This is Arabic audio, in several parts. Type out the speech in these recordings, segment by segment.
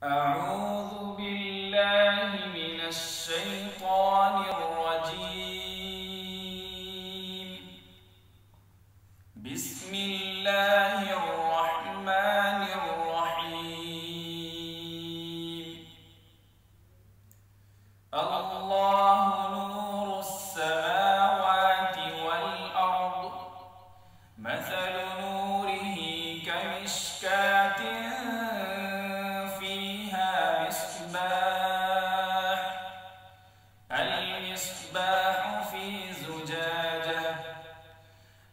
أعوذ بالله من الشيطان الرجيم. بسم الله الرحمن الرحيم. الله نور السماوات والأرض، مثل نوره كمشكاة المصباح في زجاجة،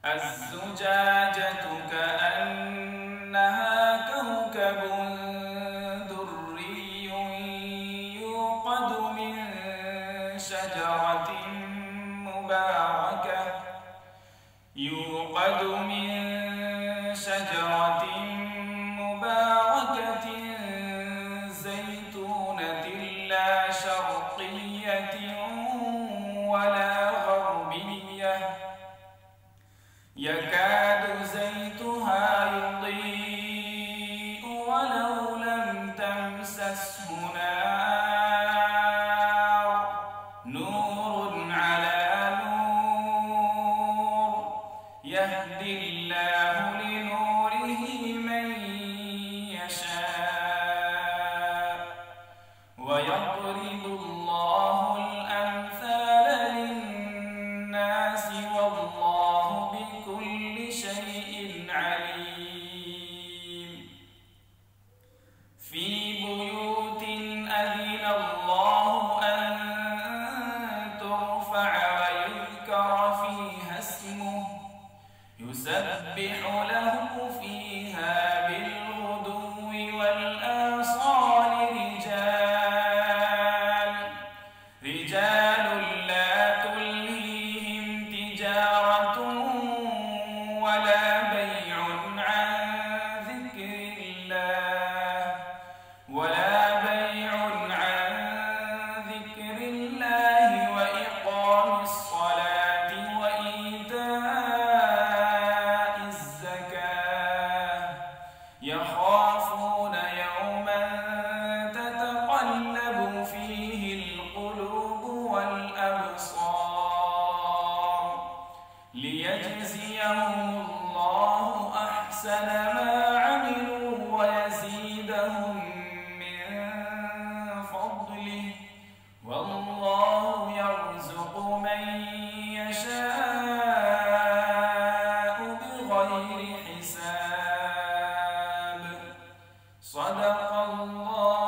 الزجاجة كأنها كوكب دري يوقد من شجرة مباركة زيتونة لا شرقية ولا غربية، يكاد زيتها يضيء ولو لم تمسسه نار، نور على نور، يهدي الله لنوره من يشاء ويضرب الله الأمثال للناس والله بكل شيء عليم. في بيوت أذن الله أن ترفع ويذكر فيها اسمه يسبح له فيها بالغدو والآصال رجال لا تلهيهم تجارة ولا بيع عن ذكر الله وإقام الصلاة وإيتاء الزكاة، يخافون يوما تتقلب فيه القلوب والأبصار، ليجزيهم الله أحسن ما عملوا ويزيدهم من فضله، والله يرزق من يشاء بغير حساب. صدق الله.